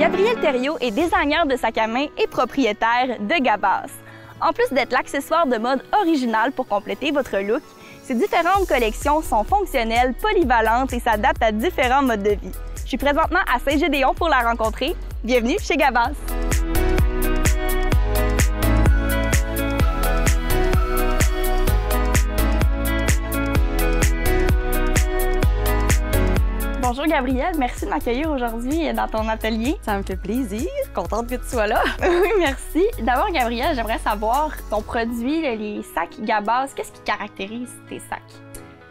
Gabrielle Thériault est designer de sac à main et propriétaire de Gabas. En plus d'être l'accessoire de mode original pour compléter votre look, ces différentes collections sont fonctionnelles, polyvalentes et s'adaptent à différents modes de vie. Je suis présentement à Saint-Gédéon pour la rencontrer. Bienvenue chez Gabas! Bonjour Gabrielle, merci de m'accueillir aujourd'hui dans ton atelier. Ça me fait plaisir, contente que tu sois là. Oui, merci. D'abord Gabrielle, j'aimerais savoir ton produit, les sacs Gabas, qu'est-ce qui caractérise tes sacs?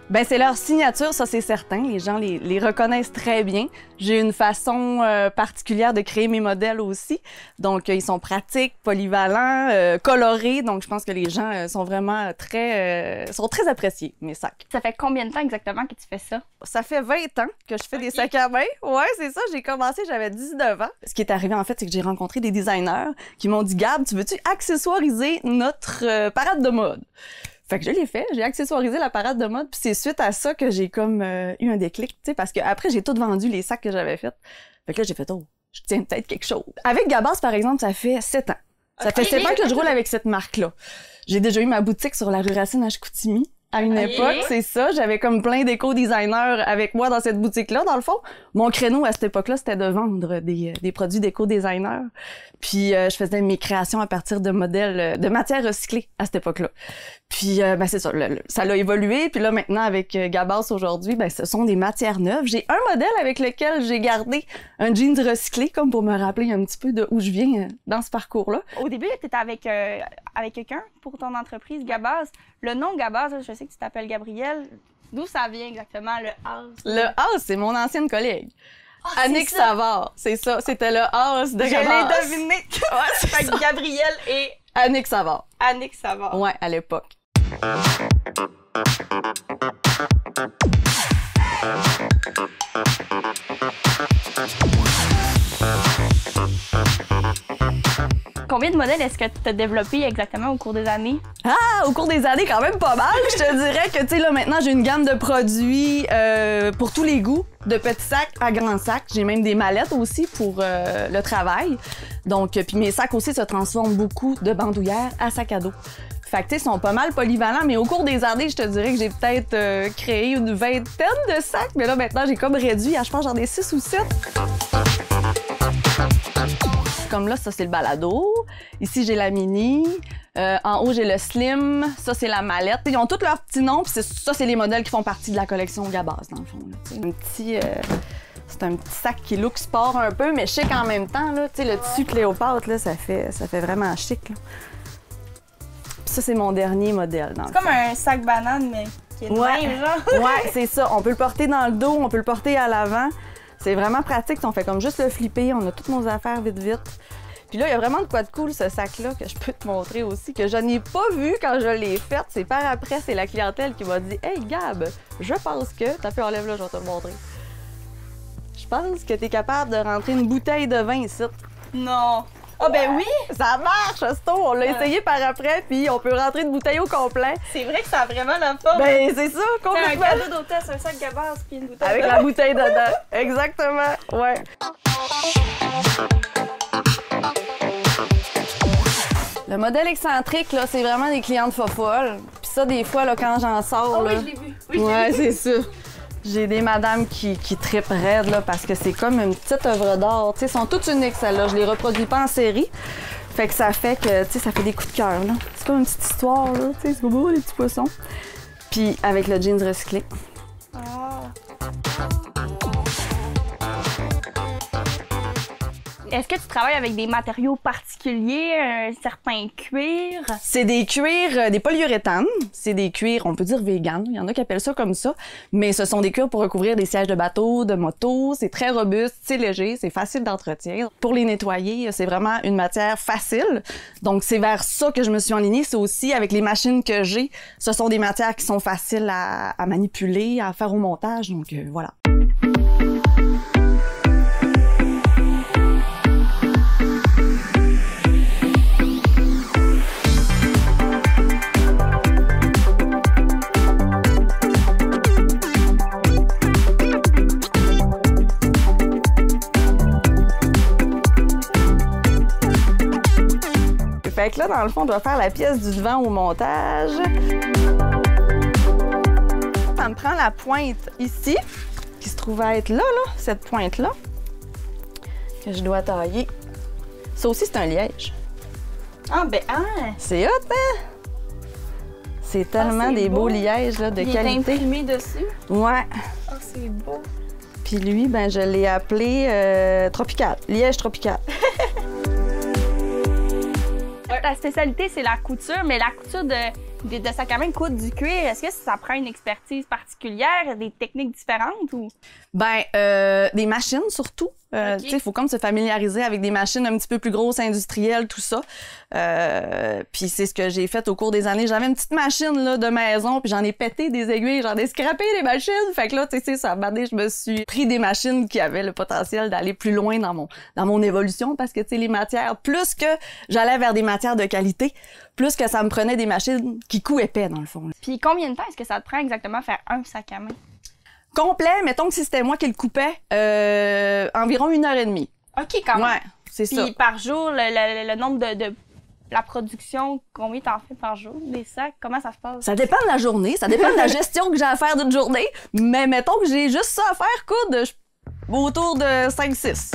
Ben c'est leur signature, ça c'est certain. Les gens les reconnaissent très bien. J'ai une façon particulière de créer mes modèles aussi. Donc ils sont pratiques, polyvalents, colorés. Donc je pense que les gens sont vraiment très appréciés, mes sacs. Ça fait combien de temps exactement que tu fais ça? Ça fait 20 ans que je fais des sacs à main. Ouais, c'est ça. J'ai commencé, j'avais 19 ans. Ce qui est arrivé en fait, c'est que j'ai rencontré des designers qui m'ont dit « Gab, tu veux-tu accessoiriser notre parade de mode? » Fait que je l'ai fait, j'ai accessoirisé la parade de mode, puis c'est suite à ça que j'ai comme eu un déclic, tu sais, parce que après j'ai tout vendu les sacs que j'avais faits. Fait que là j'ai fait oh, je tiens peut-être quelque chose. Avec Gabas par exemple, ça fait 7 ans. Ça fait 7 ans que je roule avec cette marque-là. J'ai déjà eu ma boutique sur la rue Racine à Chicoutimi. À une époque, c'est ça, j'avais comme plein d'éco-designers avec moi dans cette boutique-là, dans le fond. Mon créneau à cette époque-là, c'était de vendre des produits d'éco-designers. Puis je faisais mes créations à partir de modèles, de matières recyclées à cette époque-là. Puis ben c'est ça, ça l'a évolué. Puis là maintenant avec Gabas aujourd'hui, ben ce sont des matières neuves. J'ai un modèle avec lequel j'ai gardé un jeans recyclé, comme pour me rappeler un petit peu de où je viens dans ce parcours-là. Au début, tu étais avec quelqu'un pour ton entreprise Gabas. Le nom Gabas, je sais que tu t'appelles Gabrielle. D'où ça vient exactement, le house? Le house, c'est mon ancienne collègue. Oh, Annick Savard, c'est ça, c'était le house de Gabas. Je l'ai deviné. Ouais, fait que Gabrielle et Annick Savard. Annick Savard. Ouais, à l'époque. Combien de modèles est-ce que tu as développé exactement au cours des années? Ah, au cours des années, quand même pas mal. Je te dirais que, tu sais, là, maintenant, j'ai une gamme de produits pour tous les goûts, de petits sacs à grands sacs. J'ai même des mallettes aussi pour le travail. Donc, puis mes sacs aussi se transforment beaucoup de bandoulières à sac à dos. Fait que, tu sais, ils sont pas mal polyvalents, mais au cours des années, je te dirais que j'ai peut-être créé une vingtaine de sacs, mais là, maintenant, j'ai comme réduit à, je pense, j'en ai 6 ou 7. Comme là, ça, c'est le balado. Ici, j'ai la mini. En haut, j'ai le slim. Ça, c'est la mallette. Ils ont tous leurs petits noms, puis ça, c'est les modèles qui font partie de la collection Gabas, dans le fond. C'est un petit sac qui look sport un peu, mais chic en même temps. Là. Le tissu Cléopâtre, là, ça fait vraiment chic. Là. Ça, c'est mon dernier modèle. C'est comme un sac banane, mais qui est de même, genre. Ouais, c'est ça. On peut le porter dans le dos, on peut le porter à l'avant. C'est vraiment pratique. On fait comme juste le flipper. On a toutes nos affaires vite. Puis là, il y a vraiment de quoi de cool, ce sac-là, que je peux te montrer aussi, que je n'ai pas vu quand je l'ai fait. C'est par après, c'est la clientèle qui m'a dit « Hey, Gab, je pense que... » T'as pu enlève là, je vais te le montrer. Je pense que t'es capable de rentrer une bouteille de vin ici. Non! Ah ben oui! Ça marche, Sto! On l'a essayé par après, puis on peut rentrer une bouteille au complet. C'est vrai que ça a vraiment la forme. Ben c'est ça, complètement. C'est un cadeau d'hôtesse, un sac Gabas puis une bouteille. Avec la bouteille dedans. Exactement, ouais. Le modèle excentrique, là, c'est vraiment des clientes fofolles. Puis ça, des fois, là, quand j'en sors, là... oui, je l'ai vu. Oui, ouais, c'est ça. J'ai des madames qui trippent raide, là, parce que c'est comme une petite œuvre d'art. Tu sais, sont toutes uniques, celles-là. Je les reproduis pas en série. Fait que ça fait que, tu sais, ça fait des coups de cœur, là. C'est comme une petite histoire, là. Tu sais, c'est beau, les petits poissons. Puis avec le jeans recyclé. Oh. Est-ce que tu travailles avec des matériaux particuliers, un certain cuir? C'est des cuirs, des polyuréthanes. C'est des cuirs, on peut dire vegan. Il y en a qui appellent ça comme ça. Mais ce sont des cuirs pour recouvrir des sièges de bateau, de moto. C'est très robuste, c'est léger, c'est facile d'entretien. Pour les nettoyer, c'est vraiment une matière facile. Donc, c'est vers ça que je me suis enlignée. C'est aussi avec les machines que j'ai. Ce sont des matières qui sont faciles à manipuler, à faire au montage. Donc, voilà. Fait que là, dans le fond, on doit faire la pièce du devant au montage. Ça me prend la pointe ici, qui se trouve à être là, cette pointe-là, que je dois tailler. Ça aussi, c'est un liège. Ah, ben, ah! C'est hot, hein? C'est tellement des beaux lièges là, de qualité. Il est imprimé dessus? Ouais. Ah, c'est beau. Puis lui, ben, je l'ai appelé Tropical, liège tropical. Ta spécialité, c'est la couture, mais la couture de sac à main coûte du cuir. Est-ce que ça prend une expertise particulière, des techniques différentes ou? Ben, des machines surtout. Okay. Tu sais, il faut comme se familiariser avec des machines un petit peu plus grosses, industrielles, tout ça. Puis c'est ce que j'ai fait au cours des années. J'avais une petite machine là, de maison, puis j'en ai pété des aiguilles, j'en ai scrappé des machines. Fait que là, tu sais, ça a badé, je me suis pris des machines qui avaient le potentiel d'aller plus loin dans mon évolution, parce que, tu sais, les matières, plus que j'allais vers des matières de qualité, plus que ça me prenait des machines qui coûtent épais, dans le fond. Puis combien de temps est-ce que ça te prend exactement faire un sac à main? Complet, mettons que si c'était moi qui le coupais, environ 1h30. OK, quand même. Ouais, c'est ça. Puis par jour, le nombre de la production, combien t'en fais par jour, des sacs? Comment ça se passe? Ça dépend de la journée, ça dépend de la gestion que j'ai à faire d'une journée, mais mettons que j'ai juste ça à faire, coudre autour de 5-6.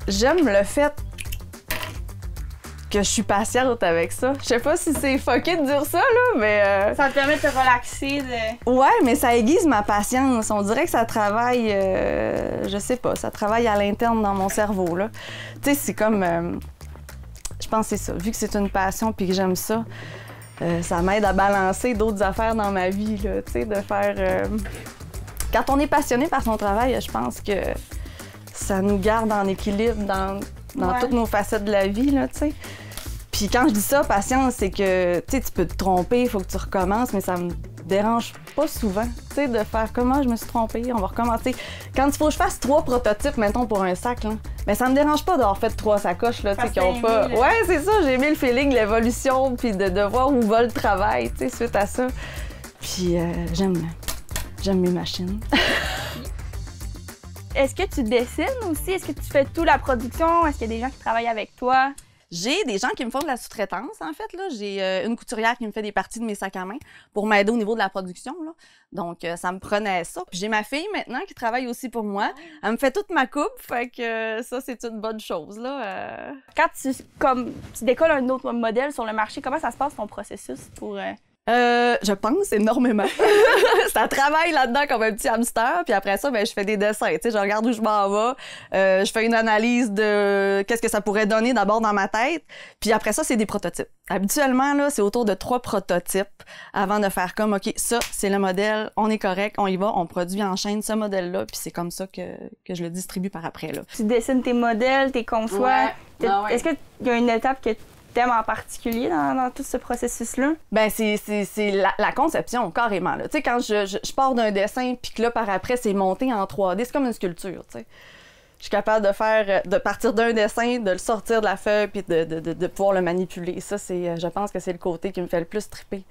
J'aime le fait que je suis patiente avec ça. Je sais pas si c'est fucké de dire ça, là, mais... Ça te permet de te relaxer, Ouais, mais ça aiguise ma patience. On dirait que ça travaille... je sais pas, ça travaille à l'interne dans mon cerveau, là. Tu sais, c'est comme... je pense que c'est ça. Vu que c'est une passion puis que j'aime ça, ça m'aide à balancer d'autres affaires dans ma vie, là. Tu sais, de faire... Quand on est passionné par son travail, je pense que ça nous garde en équilibre dans toutes nos facettes de la vie, là, tu sais. Puis quand je dis ça, patience, c'est que, tu sais, tu peux te tromper, il faut que tu recommences, mais ça me dérange pas souvent, tu sais, de faire comment je me suis trompée, on va recommencer. Quand il faut que je fasse 3 prototypes, mettons, pour un sac, là, ben ça me dérange pas d'avoir fait 3 sacoches, là, tu sais, qui ont pas... Ouais, c'est ça, j'ai aimé le feeling, l'évolution, puis de voir où va le travail, tu sais, suite à ça. Puis j'aime mes machines. Est-ce que tu dessines aussi? Est-ce que tu fais toute la production? Est-ce qu'il y a des gens qui travaillent avec toi? J'ai des gens qui me font de la sous-traitance, en fait. Là. J'ai une couturière qui me fait des parties de mes sacs à main pour m'aider au niveau de la production. Là. Donc, ça me prenait ça. Puis j'ai ma fille maintenant qui travaille aussi pour moi. Elle me fait toute ma coupe, fait que ça, c'est une bonne chose. Là. Quand tu décolles un autre modèle sur le marché, comment ça se passe ton processus pour... Je pense énormément. Ça travaille là-dedans comme un petit hamster, puis après ça, ben, je fais des dessins. Tu sais, je regarde où je m'en vais, je fais une analyse de qu'est-ce que ça pourrait donner d'abord dans ma tête, puis après ça, c'est des prototypes. Habituellement, là, c'est autour de 3 prototypes avant de faire comme, OK, ça, c'est le modèle, on est correct, on y va, on produit en chaîne ce modèle-là, puis c'est comme ça que je le distribue par après, là. Tu dessines tes modèles, tes conçois. Ouais. Ouais. Est-ce qu'il y a une étape que t'aimes en particulier dans tout ce processus-là? Ben, c'est la conception, carrément. Tu sais, quand je pars d'un dessin, puis que là, par après, c'est monté en 3D, c'est comme une sculpture, tu sais. Je suis capable de partir d'un dessin, de le sortir de la feuille, puis de pouvoir le manipuler. Ça, je pense que c'est le côté qui me fait le plus triper.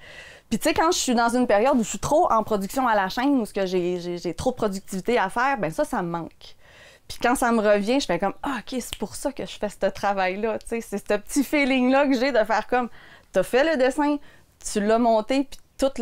Puis tu sais, quand je suis dans une période où je suis trop en production à la chaîne, où j'ai trop de productivité à faire, ben ça me manque. Puis quand ça me revient, je fais comme « Ah, OK, c'est pour ça que je fais ce travail-là. » Tu sais, c'est ce petit feeling-là que j'ai de faire comme « T'as fait le dessin, tu l'as monté, puis toute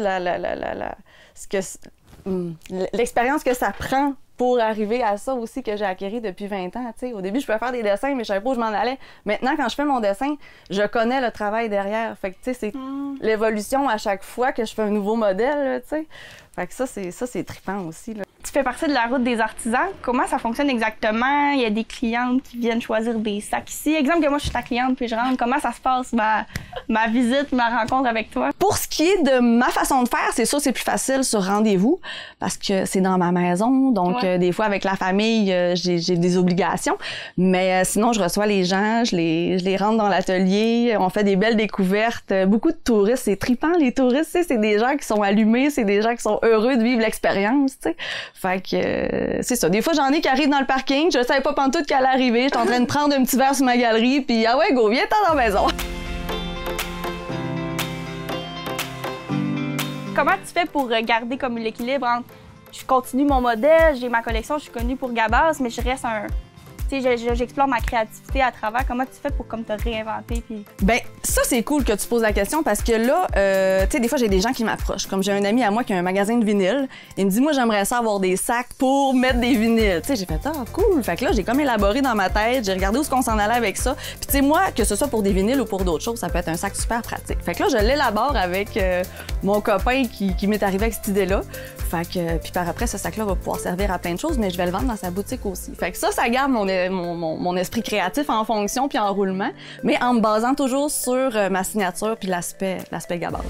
l'expérience que ça prend pour arriver à ça aussi que j'ai acquis depuis 20 ans. » Tu sais, au début, je pouvais faire des dessins, mais je savais pas où je m'en allais. Maintenant, quand je fais mon dessin, je connais le travail derrière. Fait que, tu sais, c'est l'évolution à chaque fois que je fais un nouveau modèle, là, tu sais. Fait que ça, c'est trippant aussi, là. Tu fais partie de la route des artisans. Comment ça fonctionne exactement? Il y a des clientes qui viennent choisir des sacs ici. Exemple que moi, je suis ta cliente puis je rentre. Comment ça se passe, ma visite, ma rencontre avec toi? Pour ce qui est de ma façon de faire, c'est sûr c'est plus facile sur rendez-vous parce que c'est dans ma maison. Donc, des fois, avec la famille, j'ai des obligations. Mais sinon, je reçois les gens, je les rentre dans l'atelier. On fait des belles découvertes. Beaucoup de touristes. C'est trippant, les touristes. Tu sais, c'est des gens qui sont allumés. C'est des gens qui sont heureux de vivre l'expérience, tu sais. Fait que c'est ça. Des fois, j'en ai qui arrivent dans le parking, je savais pas pantoute qu'elle allait arriver. J'étais en train de prendre un petit verre sur ma galerie, puis ah ouais, go, viens-t'en dans la maison. comment tu fais pour garder comme l'équilibre entre je continue mon modèle, j'ai ma collection, je suis connue pour Gabaz, mais je reste un... Tu sais, j'explore ma créativité à travers. Comment tu fais pour comme te réinventer? Puis... Ben ça, c'est cool que tu poses la question parce que là, tu sais, des fois, j'ai des gens qui m'approchent. Comme j'ai un ami à moi qui a un magasin de vinyle. Il me dit, moi, j'aimerais ça avoir des sacs pour mettre des vinyles. Tu sais, j'ai fait, ah, cool. Fait que là, j'ai comme élaboré dans ma tête, j'ai regardé où est-ce qu'on s'en allait avec ça. Puis tu sais, moi, que ce soit pour des vinyles ou pour d'autres choses, ça peut être un sac super pratique. Fait que là, je l'élabore avec mon copain qui m'est arrivé avec cette idée-là. Fait que, puis par après, ce sac-là va pouvoir servir à plein de choses, mais je vais le vendre dans sa boutique aussi. Fait que ça garde mon esprit créatif en fonction puis en roulement, mais en me basant toujours sur ma signature puis l'aspect Gabaz.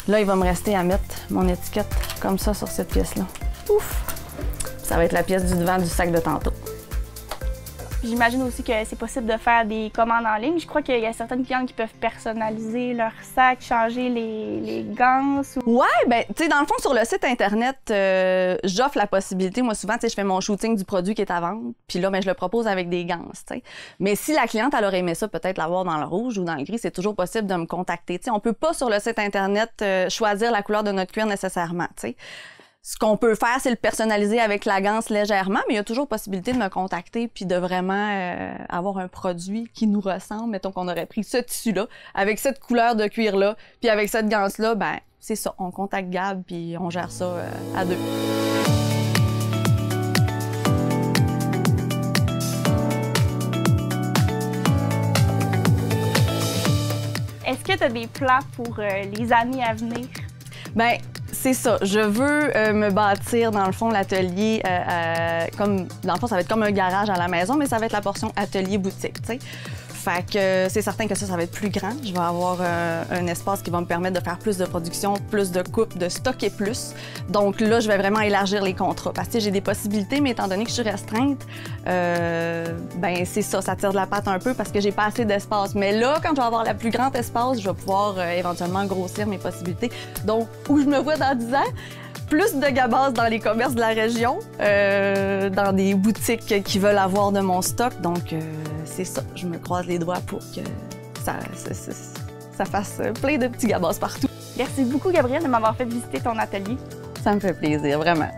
Là, il va me rester à mettre mon étiquette comme ça sur cette pièce-là. Ouf! Ça va être la pièce du devant du sac de tantôt. J'imagine aussi que c'est possible de faire des commandes en ligne. Je crois qu'il y a certaines clientes qui peuvent personnaliser leur sac, changer les ganses. Ouais, ben, tu sais, dans le fond, sur le site Internet, j'offre la possibilité. Moi, souvent, tu sais, je fais mon shooting du produit qui est à vendre, puis là, ben, je le propose avec des ganses, tu sais. Mais si la cliente, elle aurait aimé ça, peut-être l'avoir dans le rouge ou dans le gris, c'est toujours possible de me contacter. Tu sais, on peut pas, sur le site Internet, choisir la couleur de notre cuir nécessairement, tu sais. Ce qu'on peut faire, c'est le personnaliser avec la ganse légèrement, mais il y a toujours possibilité de me contacter puis de vraiment avoir un produit qui nous ressemble. Mettons qu'on aurait pris ce tissu-là, avec cette couleur de cuir-là, puis avec cette ganse-là, ben c'est ça, on contacte Gab puis on gère ça à deux. Est-ce que tu as des plans pour les années à venir? Ben c'est ça. Je veux me bâtir, dans le fond, l'atelier comme... Dans le fond, ça va être comme un garage à la maison, mais ça va être la portion atelier-boutique, tu sais. Fait que c'est certain que ça va être plus grand. Je vais avoir un espace qui va me permettre de faire plus de production, plus de coupe, de stocker plus. Donc là, je vais vraiment élargir les contrats. Parce que j'ai des possibilités, mais étant donné que je suis restreinte, ben c'est ça, ça tire de la patte un peu parce que j'ai pas assez d'espace. Mais là, quand je vais avoir le plus grand espace, je vais pouvoir éventuellement grossir mes possibilités. Donc, où je me vois dans 10 ans, plus de Gabaz dans les commerces de la région, dans des boutiques qui veulent avoir de mon stock. Donc, c'est ça. Je me croise les doigts pour que ça fasse plein de petits Gabaz partout. Merci beaucoup, Gabrielle, de m'avoir fait visiter ton atelier. Ça me fait plaisir, vraiment.